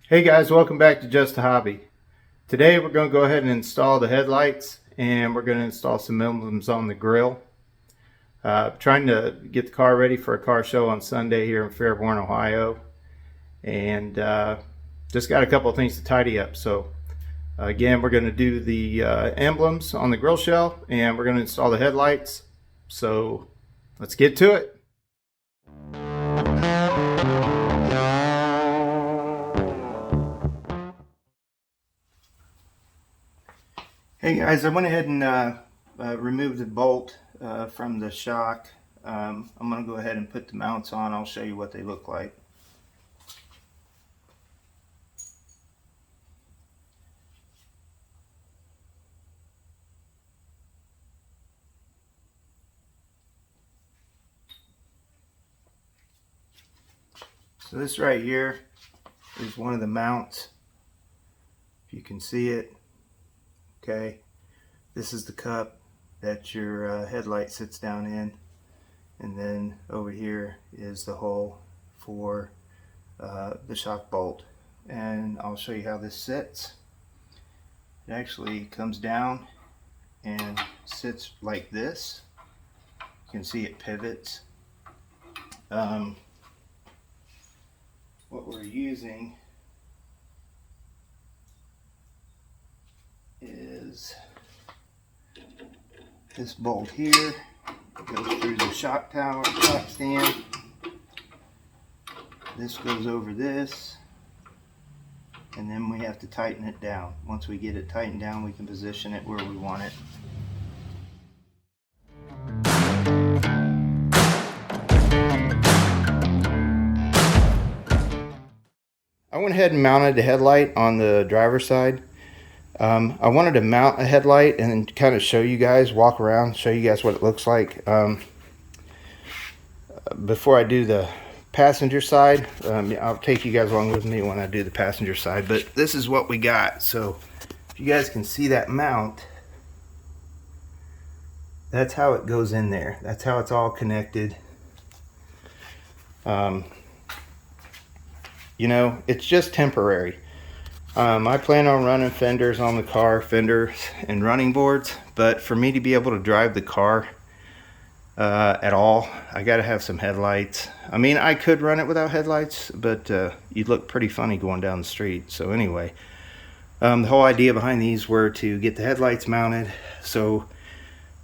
Hey guys, welcome back to Justahobby. Today we're going to go ahead and install the headlights, and we're going to install some emblems on the grill. Trying to get the car ready for a car show on Sunday here in Fairborn, Ohio, and just got a couple of things to tidy up. So again, we're going to do the emblems on the grill shell, and we're going to install the headlights. So let's get to it. Hey guys, I went ahead and removed the bolt from the shock. I'm going to go ahead and put the mounts on. I'll show you what they look like. So this right here is one of the mounts, if you can see it. Okay, this is the cup that your headlight sits down in, and then over here is the hole for the shock bolt. And I'll show you how this sits. It actually comes down and sits like this. You can see it pivots. What we're using is this bolt here. It goes through the shock tower, shock stand. This goes over this, and then we have to tighten it down. Once we get it tightened down, we can position it where we want it. I went ahead and mounted the headlight on the driver's side. I wanted to mount a headlight and kind of show you guys, walk around, show you guys what it looks like. Before I do the passenger side, I'll take you guys along with me when I do the passenger side, but this is what we got. So if you guys can see that mount, that's how it goes in there. That's how it's all connected. You know, it's just temporary. I plan on running fenders on the car, fenders and running boards, but for me to be able to drive the car at all, I got to have some headlights. I mean, I could run it without headlights, but you'd look pretty funny going down the street. So anyway, the whole idea behind these were to get the headlights mounted, so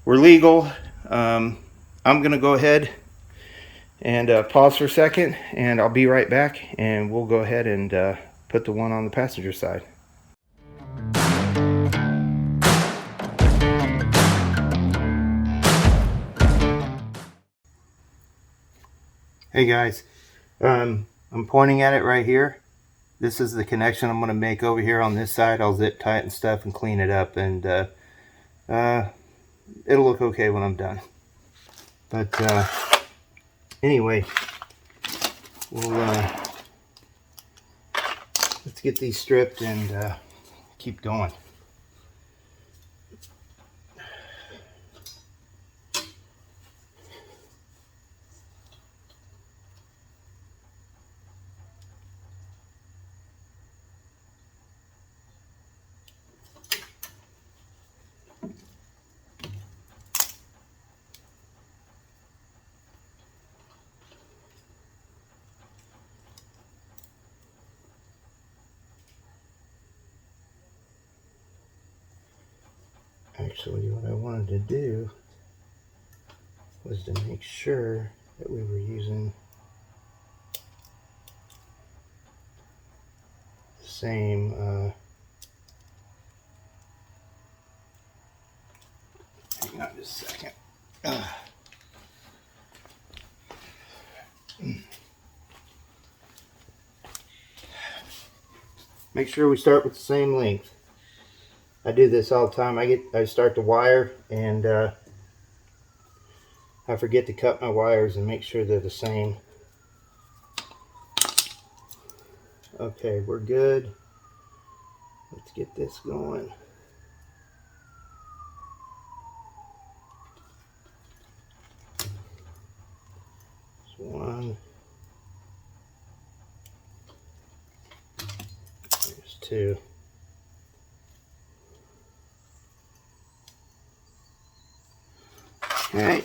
we're legal. I'm gonna go ahead and pause for a second, and I'll be right back, and we'll go ahead and put the one on the passenger side. Hey guys, I'm pointing at it right here. This is the connection I'm going to make over here on this side. I'll zip tie it and stuff and clean it up, and it'll look okay when I'm done. But anyway, we'll let's get these stripped and keep going. Actually, what I wanted to do was to make sure that we were using the same hang on just a second. Make sure we start with the same length. I do this all the time. I start the wire, and I forget to cut my wires and make sure they're the same. Okay, we're good. Let's get this going. One. too. Okay.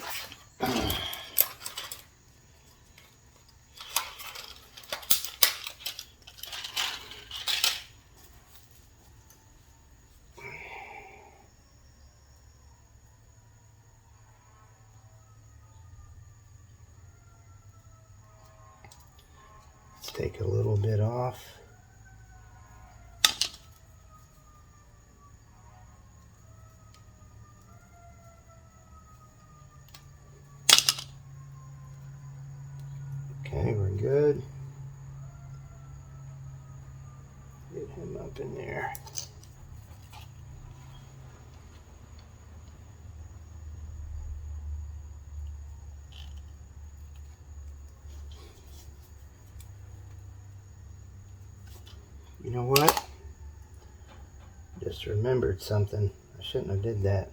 Let's take a little bit off. Okay, we're good. Get him up in there. You know what? Just remembered something. I shouldn't have did that.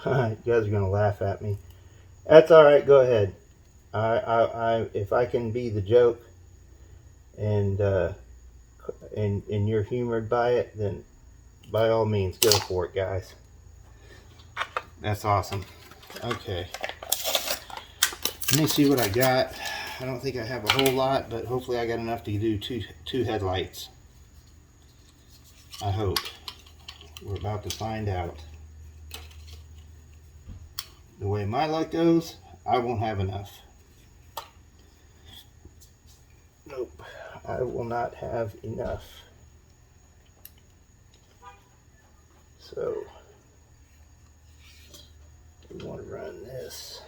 You guys are gonna laugh at me. That's all right. Go ahead. If I can be the joke, and you're humored by it, then by all means, go for it, guys. That's awesome. Okay. Let me see what I got. I don't think I have a whole lot, but hopefully I got enough to do two headlights. I hope. We're about to find out. The way my luck goes, I won't have enough. Nope. I will not have enough. So, we want to run this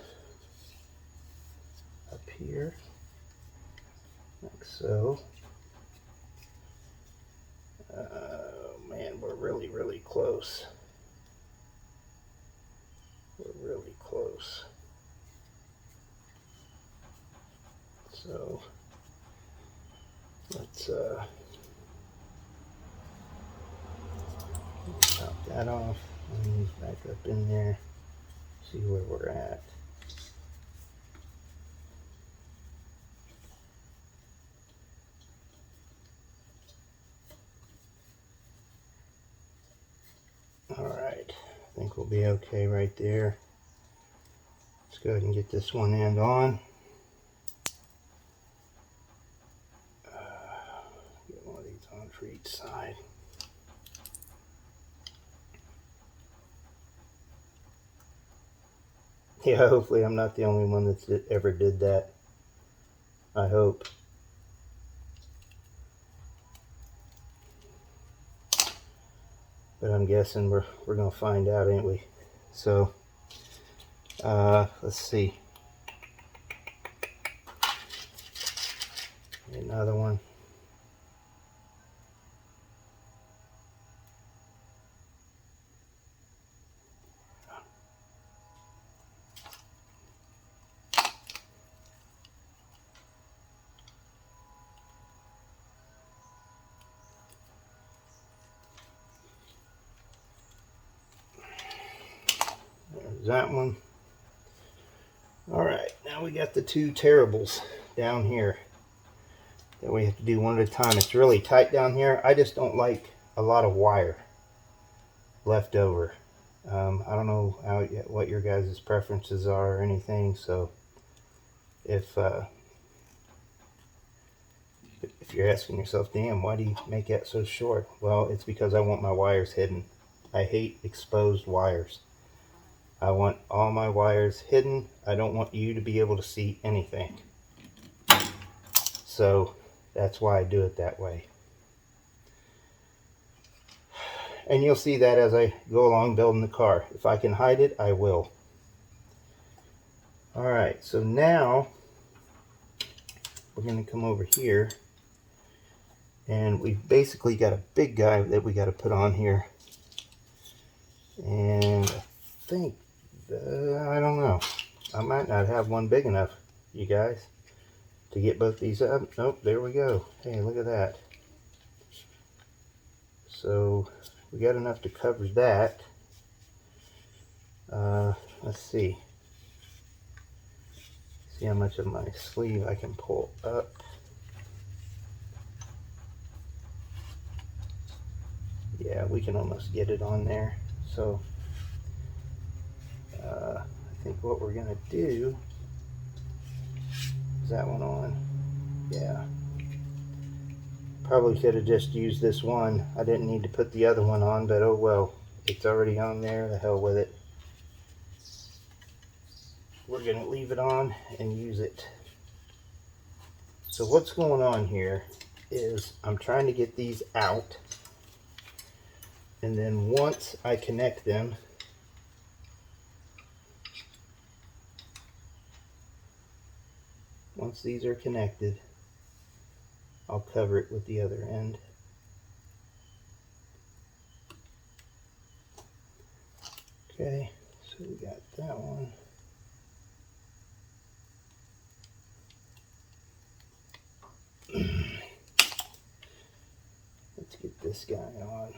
up here, like so. Man, we're really close. We're really close. So, let's chop that off. And back up in there. See where we're at. Alright, I think we'll be okay right there. Let's go ahead and get this one end on. Get one of these on for each side. Yeah, hopefully I'm not the only one that's ever did that. I hope. But I'm guessing we're gonna find out, ain't we? So let's see. Another one. There's that one. All right, now we got the two terribles down here that we have to do one at a time. It's really tight down here. I just don't like a lot of wire left over. I don't know what your guys' preferences are or anything, so if you're asking yourself, damn, why do you make that so short? Well, it's because I want my wires hidden. I hate exposed wires. I want all my wires hidden. I don't want you to be able to see anything. So that's why I do it that way. And you'll see that as I go along building the car. If I can hide it, I will. Alright, so now we're going to come over here. And we've basically got a big guy that we got to put on here. And I think, I don't know. I might not have one big enough, you guys, to get both these up. Nope, there we go. Hey, look at that. So we got enough to cover that. Let's see. See how much of my sleeve I can pull up. Yeah, we can almost get it on there. So I think what we're gonna do is that one on. Yeah, probably could have just used this one. I didn't need to put the other one on, but oh well, it's already on there. The hell with it. We're gonna leave it on and use it. So what's going on here is I'm trying to get these out, and then once I connect them, once these are connected, I'll cover it with the other end. Okay, so we got that one. Let's get this guy on.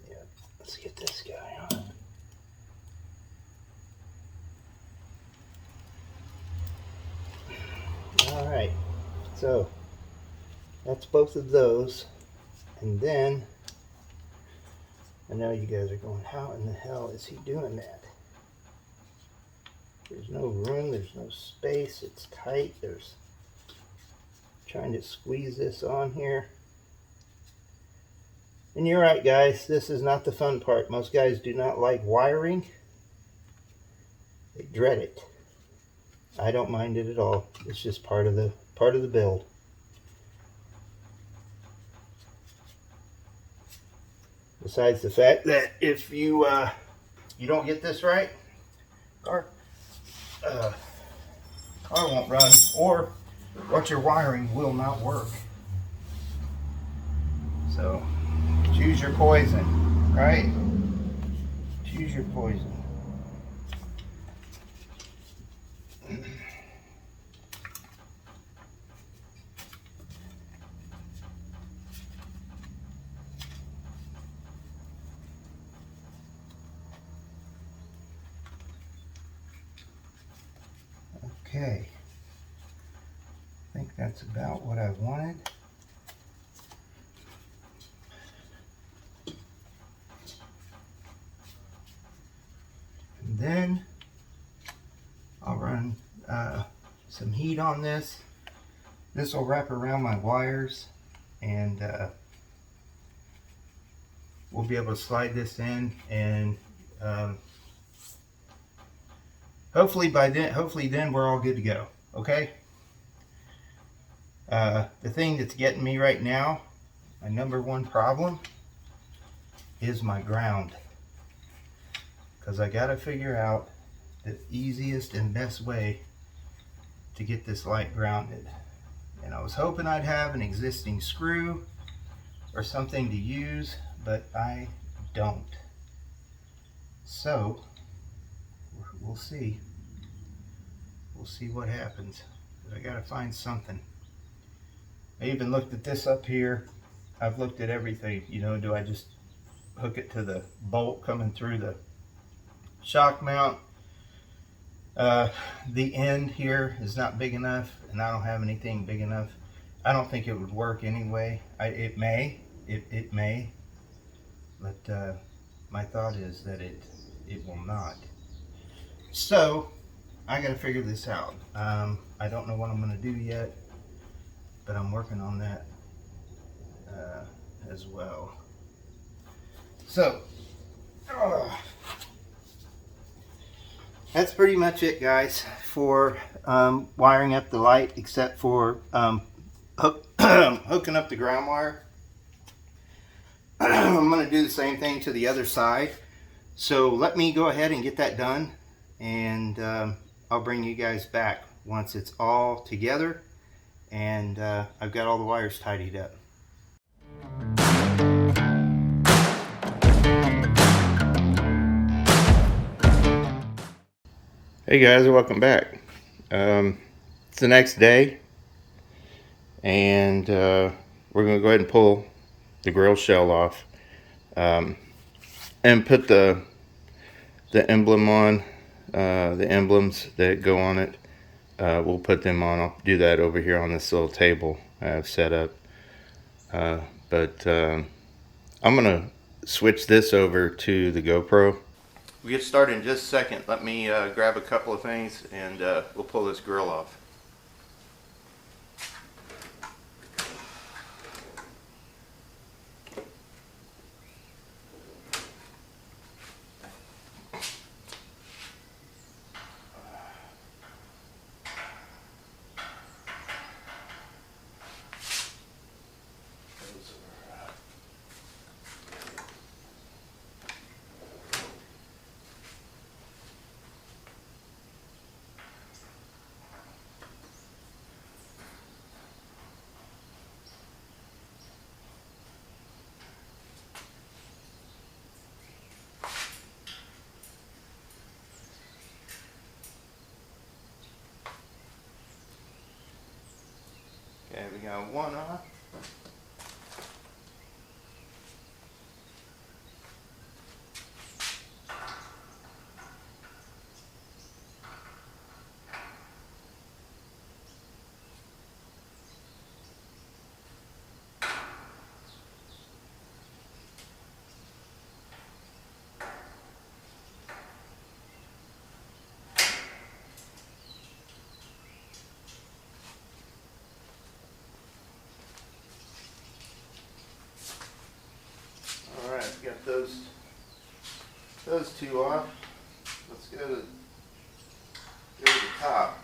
Yeah, let's get this guy on. All right, so that's both of those. And then I know you guys are going, how in the hell is he doing that? There's no room, there's no space, it's tight. There's trying to squeeze this on here. And you're right, guys, this is not the fun part. Most guys do not like wiring. They dread it. I don't mind it at all. It's just part of the build. Besides the fact that if you you don't get this right, car won't run, or what your wiring will not work. So choose your poison, right? Choose your poison. Okay, I think that's about what I wanted. And then I'll run some heat on this. This will wrap around my wires, and we'll be able to slide this in, and hopefully then we're all good to go. Okay. The thing that's getting me right now, my number one problem, is my ground, because I got to figure out the easiest and best way to get this light grounded. And I was hoping I'd have an existing screw or something to use, but I don't. So we'll see. We'll see what happens. But I gotta find something. I even looked at this up here. I've looked at everything. You know, do I just hook it to the bolt coming through the shock mount? The end here is not big enough, and I don't have anything big enough. I don't think it would work anyway. It may, but my thought is that it will not. So I got to figure this out. I don't know what I'm going to do yet, but I'm working on that as well. So that's pretty much it, guys, for wiring up the light, except for hooking up the ground wire. I'm going to do the same thing to the other side. So let me go ahead and get that done, and I'll bring you guys back once it's all together and I've got all the wires tidied up. Hey guys, welcome back. It's the next day, and we're going to go ahead and pull the grill shell off and put the emblem on, the emblems that go on it. we'll put them on. I'll do that over here on this little table I have set up. But I'm gonna switch this over to the GoPro. We'll get started in just a second. Let me grab a couple of things and we'll pull this grill off. Okay, we got one on. Got those two off. Let's go to the top.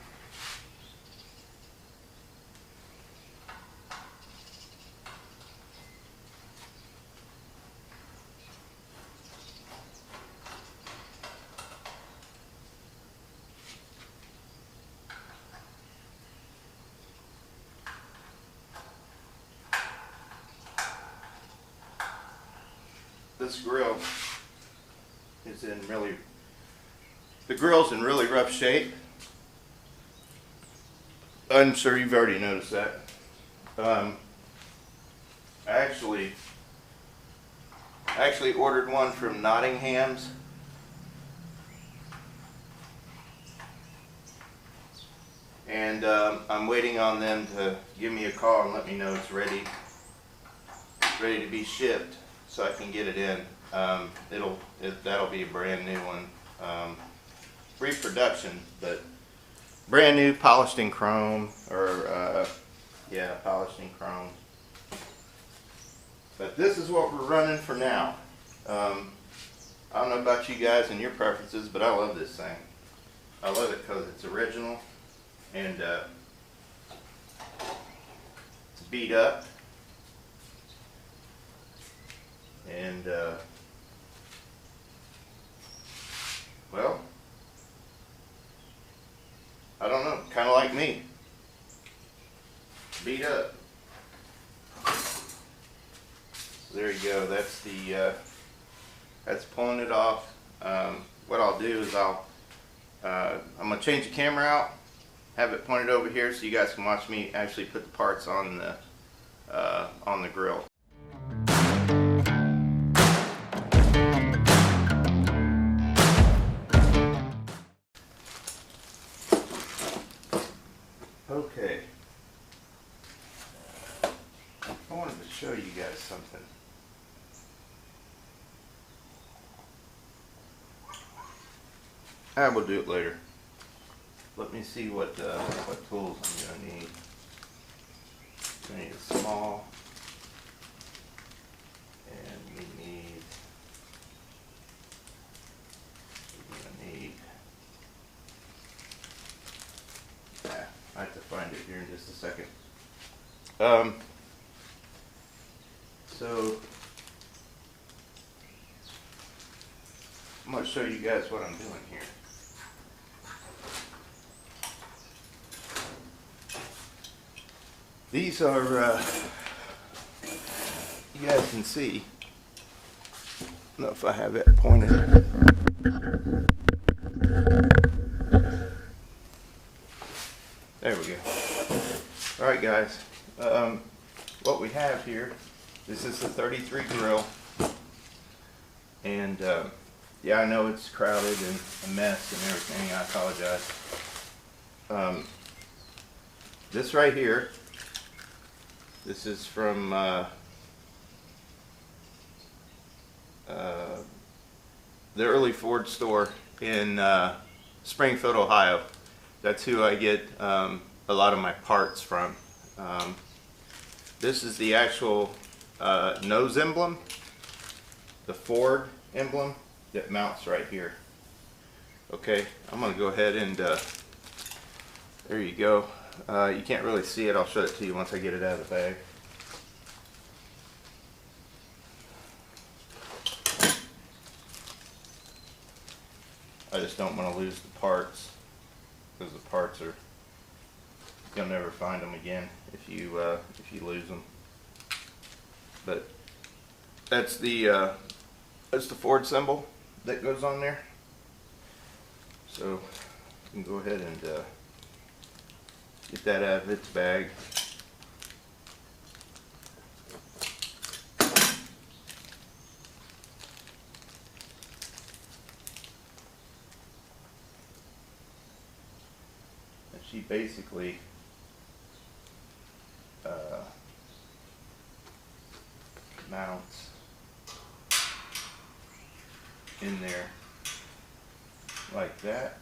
This grill is the grill's in really rough shape. I'm sure you've already noticed that. I actually ordered one from Nottingham's. And I'm waiting on them to give me a call and let me know it's ready to be shipped, so I can get it in. That'll be a brand new one, reproduction, but brand new, polished in chrome, or yeah, polished in chrome. But this is what we're running for now. I don't know about you guys and your preferences, but I love this thing. I love it because it's original and it's beat up. And well, I don't know, kind of like me, beat up. So there you go. That's that's pulling it off. What I'll do is I'm gonna change the camera out, have it pointed over here so you guys can watch me actually put the parts on the grill. Okay, I wanted to show you guys something. I will do it later. Let me see what tools I'm gonna need. I need a small, and we need I have to find it here in just a second. So I'm going to show you guys what I'm doing here. These are, you guys can see, I don't know if I have it pointed. There we go. Alright guys, what we have here, this is the 33 grill, and yeah, I know it's crowded and a mess and everything, I apologize. this right here, this is from the early Ford store in Springfield, Ohio. That's who I get a lot of my parts from. This is the actual nose emblem, the Ford emblem that mounts right here. Okay, I'm going to go ahead and there you go. You can't really see it. I'll show it to you once I get it out of the bag. I just don't want to lose the parts, because the parts are, you'll never find them again if you lose them. But that's the Ford symbol that goes on there. So you can go ahead and get that out of its bag. And she basically mounts in there like that.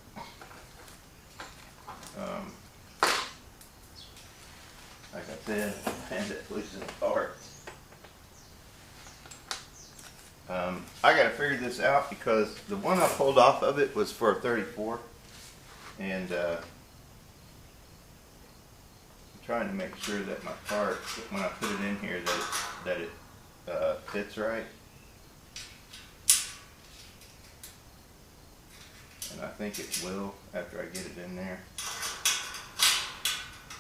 Like I said, and it loosens parts. I gotta figure this out because the one I pulled off of it was for a 34, and I'm trying to make sure that my parts, when I put it in here, that it fits right. And I think it will after I get it in there.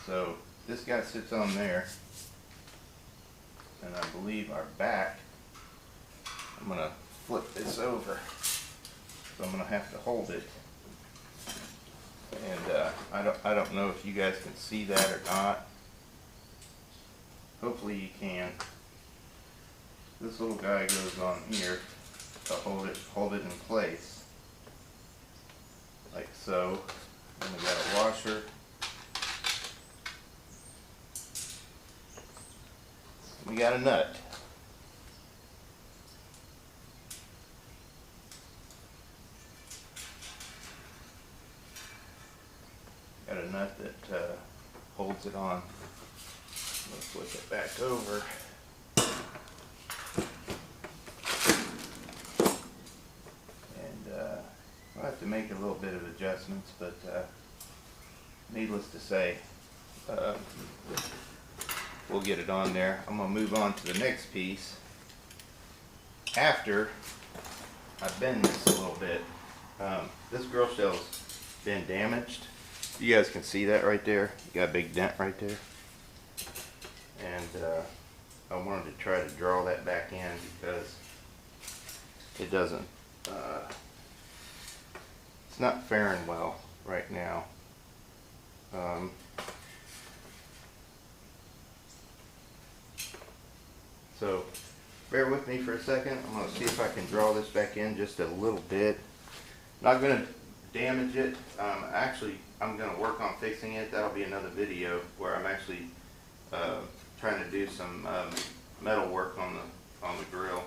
So this guy sits on there, and I believe our back, I'm going to flip this over, so I'm going to have to hold it. And I don't know if you guys can see that or not. Hopefully you can. This little guy goes on here to hold it in place, like so. Then we got a washer. We got a nut. Got a nut that holds it on. Let's flip it back over. And I'll have to make a little bit of adjustments, but needless to say, we'll get it on there. I'm going to move on to the next piece after I bend this a little bit. This grill shell's been damaged. You guys can see that right there. You got a big dent right there. And I wanted to try to draw that back in because it doesn't, it's not faring well right now. So bear with me for a second. I'm going to see if I can draw this back in just a little bit. Not going to damage it. Actually, I'm going to work on fixing it. That'll be another video where I'm actually trying to do some metal work on the grill.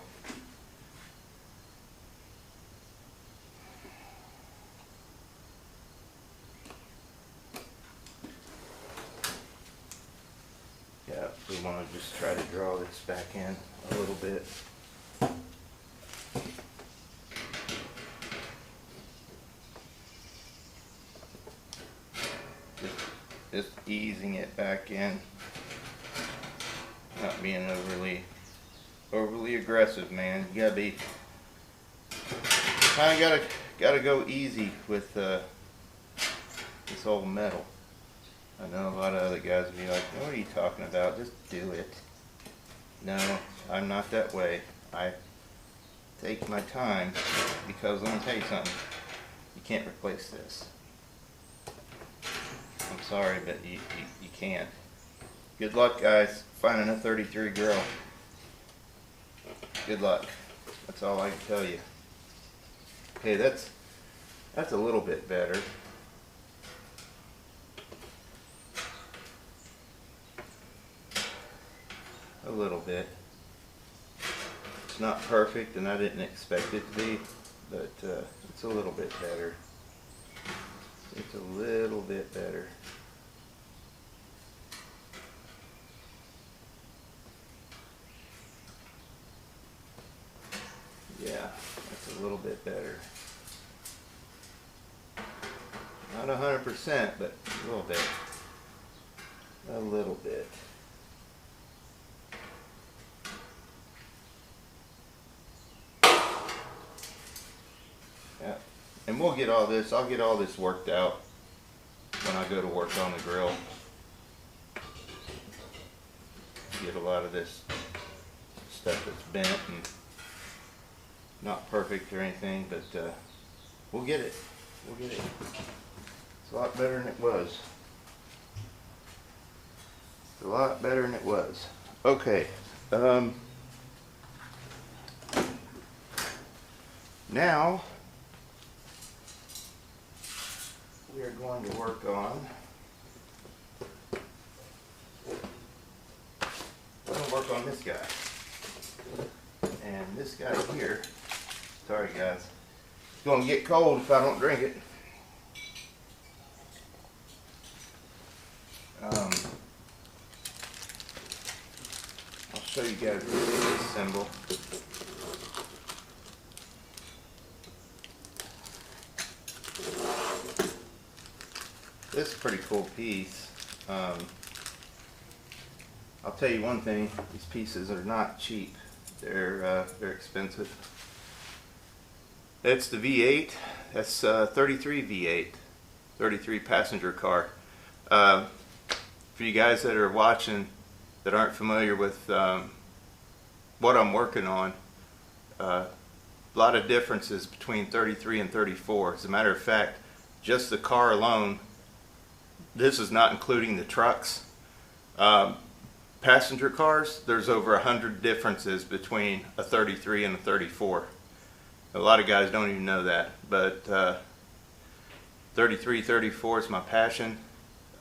Yeah, we want to just try to draw this back in a little bit. Just easing it back in, not being overly aggressive, man. You gotta be kind of gotta go easy with this old metal. I know a lot of other guys will be like, "What are you talking about? Just do it." No, I'm not that way. I take my time because let me tell you something. You can't replace this. I'm sorry, but you can't. Good luck, guys, finding a 33 grill. Good luck. That's all I can tell you. Okay, that's a little bit better. little bit. It's not perfect, and I didn't expect it to be, but it's a little bit better. It's a little bit better. Yeah, that's a little bit better. Not 100%, but a little bit. A little bit. Yeah, and we'll get all this. I'll get all this worked out when I go to work on the grill. Get a lot of this stuff that's bent and not perfect or anything, but we'll get it. We'll get it. It's a lot better than it was. It's a lot better than it was. Okay. Now we are going to work on. We're going to work on this guy. And this guy here. Sorry guys. It's going to get cold if I don't drink it. I'll show you guys this symbol. This is a pretty cool piece. I'll tell you one thing, these pieces are not cheap. They're expensive. It's the V8. That's 33 V8, 33 passenger car. For you guys that are watching that aren't familiar with what I'm working on, a lot of differences between 33 and 34. As a matter of fact, just the car alone, this is not including the trucks. Passenger cars, there's over 100 differences between a 33 and a 34. A lot of guys don't even know that, but 33, 34 is my passion,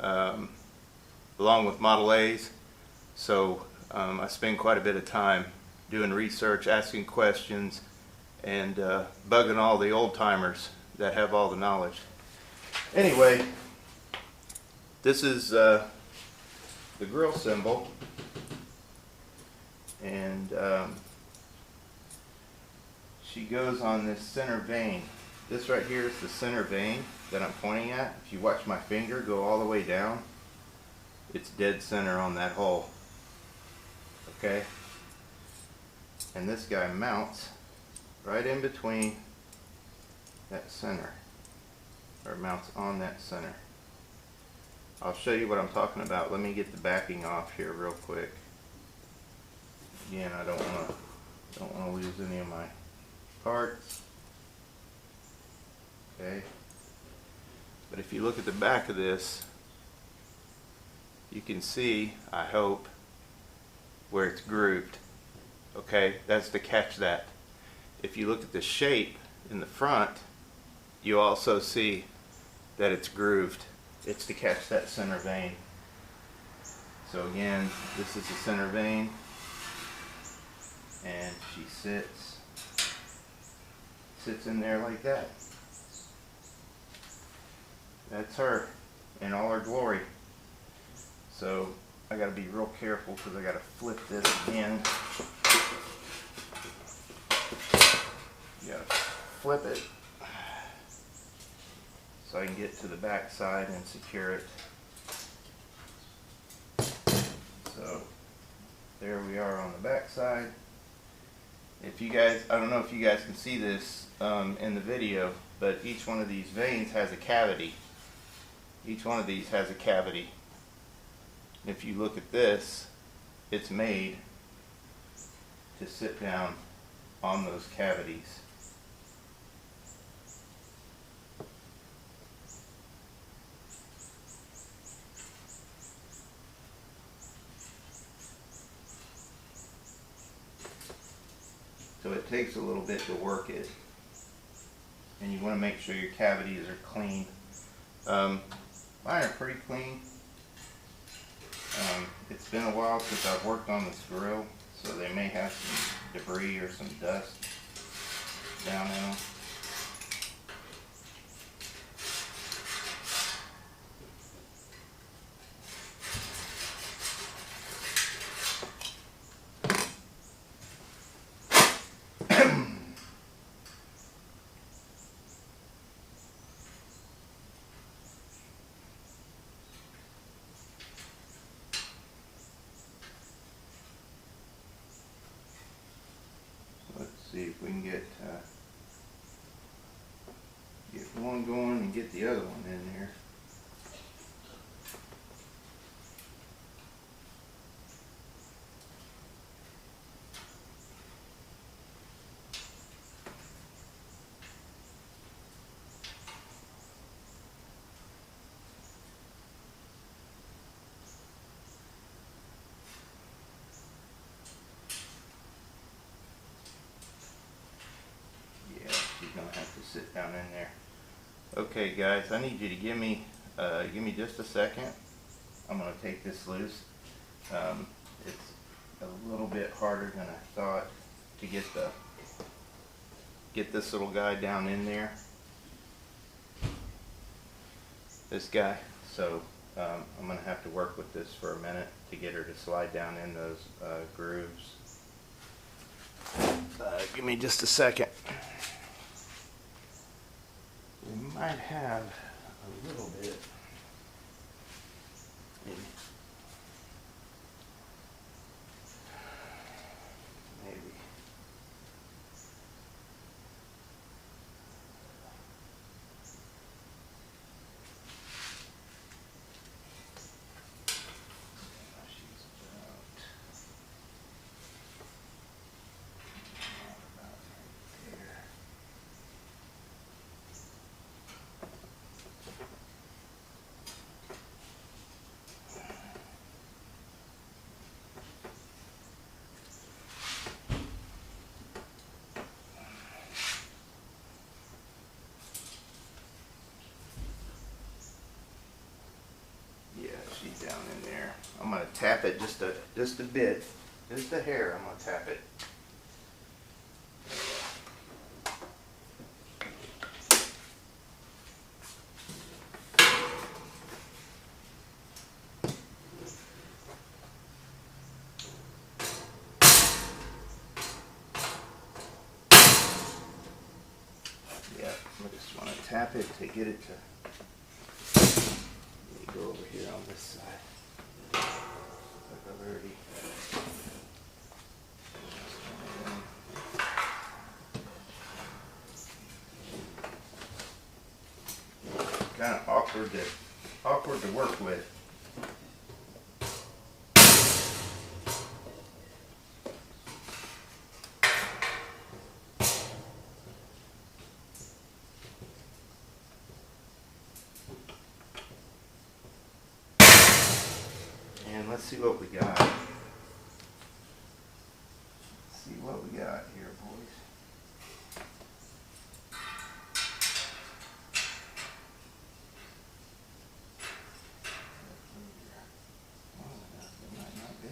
along with Model A's. So I spend quite a bit of time doing research, asking questions, and bugging all the old timers that have all the knowledge. Anyway, this is the Grille symbol, and she goes on this center vein. This right here is the center vein that I'm pointing at. If you watch my finger go all the way down, it's dead center on that hole. Okay? And this guy mounts right in between that center, or mounts on that center. I'll show you what I'm talking about. Let me get the backing off here real quick. Again, I don't want to lose any of my parts. Okay. But if you look at the back of this, you can see, I hope, where it's grooved. Okay, that's to catch that. If you look at the shape in the front, you also see that it's grooved. It's to catch that center vein. So again, this is the center vein, and she sits in there like that. That's her in all her glory. So I got to be real careful because I got to flip this again. You got to flip it so I can get to the back side and secure it. So there we are on the back side. If you guys, I don't know if you guys can see this in the video, but each one of these veins has a cavity. Each one of these has a cavity. If you look at this, it's made to sit down on those cavities. So it takes a little bit to work it, and you want to make sure your cavities are clean. Mine are pretty clean. It's been a while since I've worked on this grill, so they may have some debris or some dust down in them. Let's see if we can get one going and get the other one in there. She's gonna have to sit down in there. Okay, guys, I need you to give me just a second. I'm gonna take this loose. It's a little bit harder than I thought to get this little guy down in there. This guy. So I'm gonna have to work with this for a minute to get her to slide down in those grooves. Give me just a second. We might have a little bit. Maybe. She's about right there. Yeah, she's down in there. I'm gonna tap it just a bit, just a hair. I'm gonna tap it. Yeah, I just want to tap it to get it to. Let me go over here on this side. Like I've already. Kind of awkward to work with. And let's see what we got. Let's see what we got here, boys. It might not be.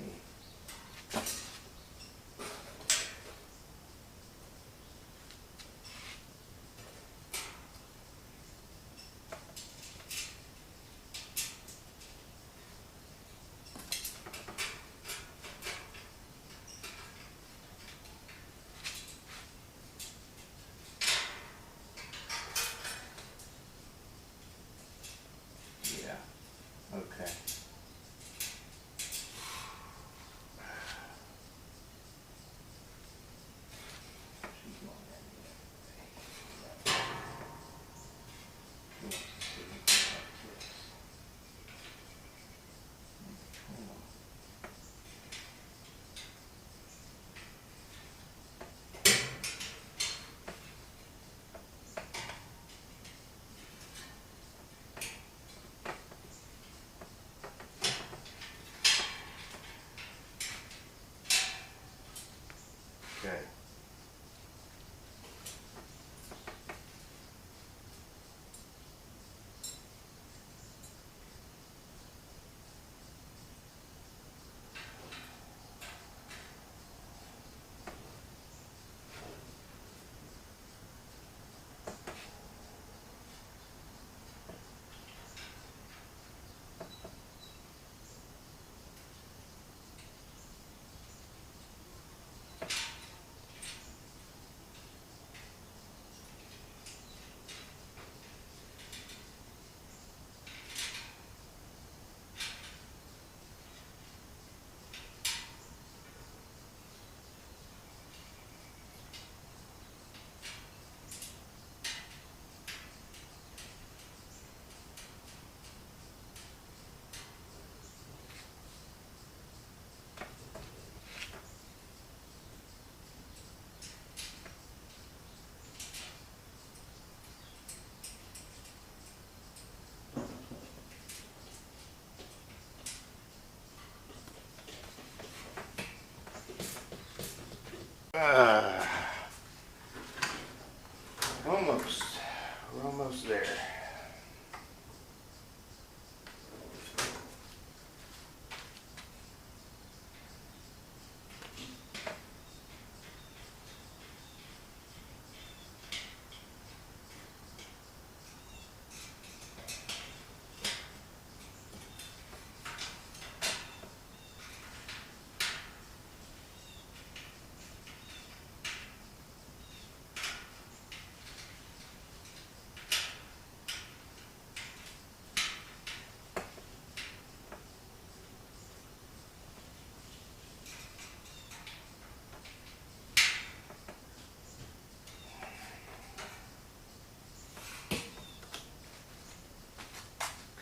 there.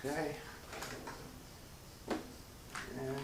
Okay. And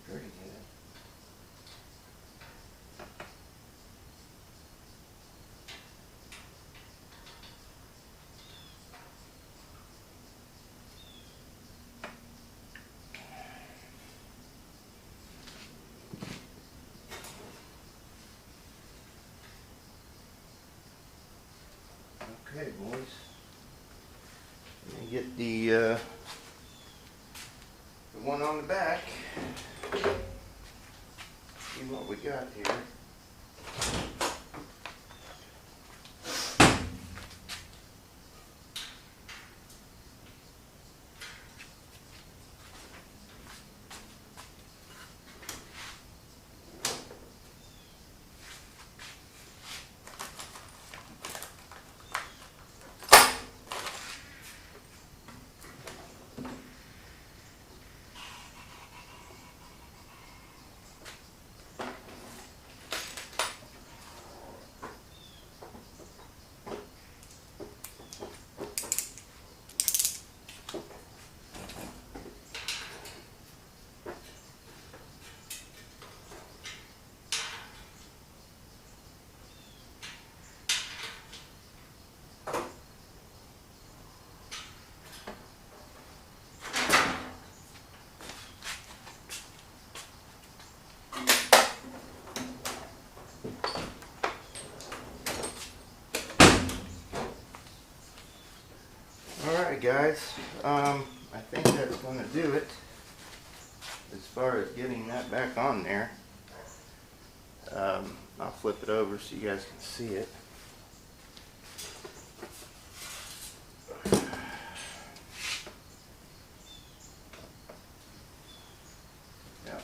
pretty good. Okay, boys. Let me get the one on the back. See what we got here. Alright guys, I think that's going to do it as far as getting that back on there. I'll flip it over so you guys can see it. Yeah.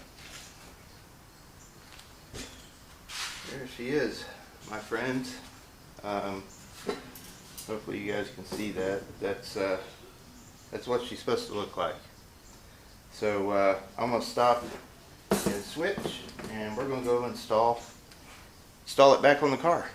There she is, my friends. Hopefully you guys can see that. That's what she's supposed to look like. So I'm going to stop and switch, and we're going to go install it back on the car.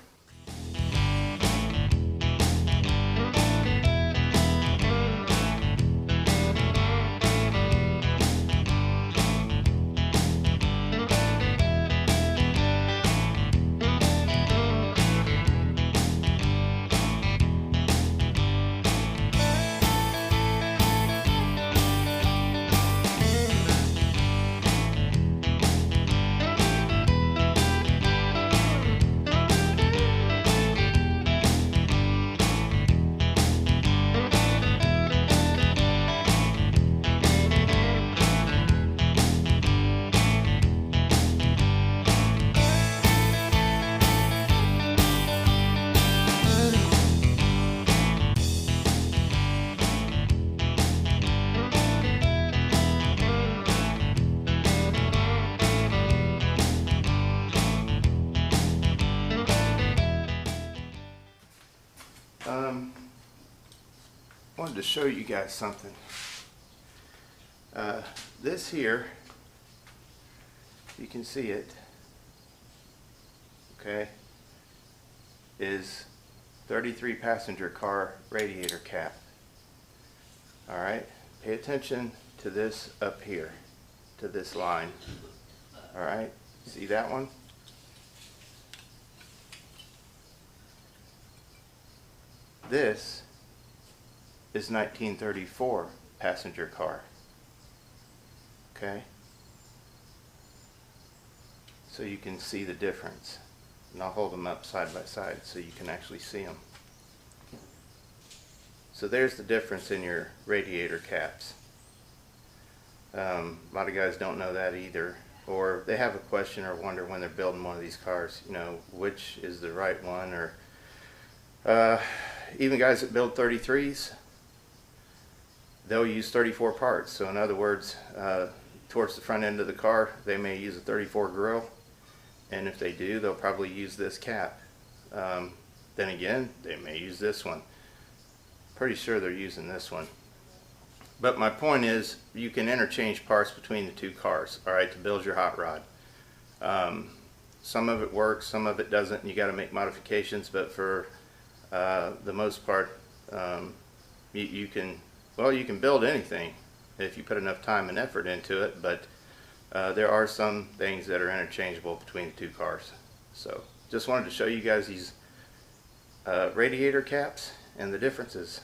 Wanted to show you guys something. This here, you can see it, okay, is 33 passenger car radiator cap. Alright, pay attention to this up here, to this line. Alright, see that one? This is 1934 passenger car. Okay? So you can see the difference. And I'll hold them up side by side so you can actually see them. So there's the difference in your radiator caps. A lot of guys don't know that either, or they have a question or wonder when they're building one of these cars, you know, which is the right one, or even guys that build 33s, they'll use 34 parts. So in other words, towards the front end of the car, they may use a 34 Grille, and if they do, they'll probably use this cap. Then again, they may use this one. Pretty sure they're using this one. But my point is, you can interchange parts between the two cars, alright, to build your hot rod. Some of it works, some of it doesn't, and you got to make modifications, but for the most part, you can build anything if you put enough time and effort into it, but there are some things that are interchangeable between the two cars. So just wanted to show you guys these radiator caps and the differences.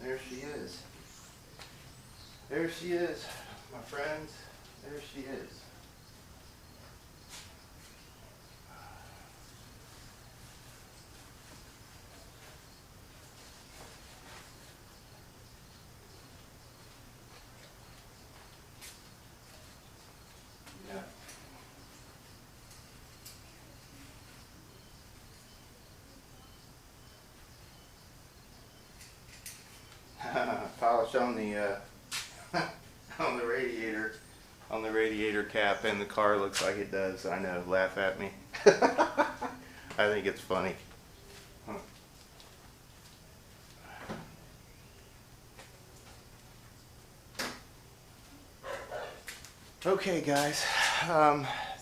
There she is. There she is, my friends. There she is. Polish on the on the radiator cap, and the car looks like it does. I know, laugh at me. I think it's funny. Okay guys,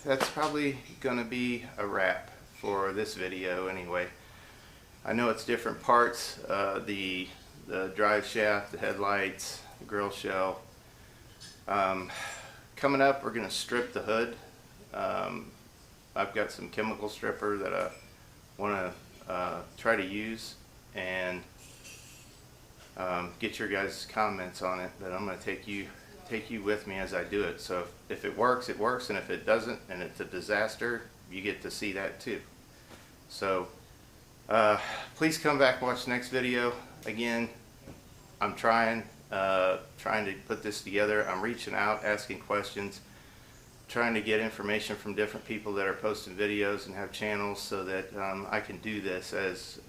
that's probably gonna be a wrap for this video anyway. I know it's different parts, the drive shaft, the headlights, the grill shell. Coming up, we're going to strip the hood. I've got some chemical stripper that I want to try to use, and get your guys' comments on it. But I'm going to take you with me as I do it. So if it works, it works, and if it doesn't, and it's a disaster, you get to see that too. So please come back and watch the next video. Again, I'm trying to put this together. I'm reaching out, asking questions, trying to get information from different people that are posting videos and have channels, so that I can do this as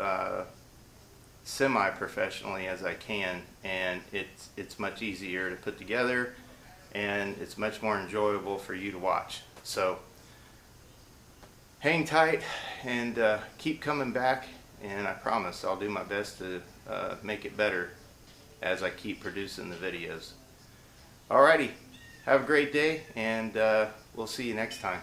semi-professionally as I can, and it's much easier to put together, and it's much more enjoyable for you to watch. So hang tight and keep coming back, and I promise I'll do my best to make it better as I keep producing the videos. Alrighty, have a great day, and we'll see you next time.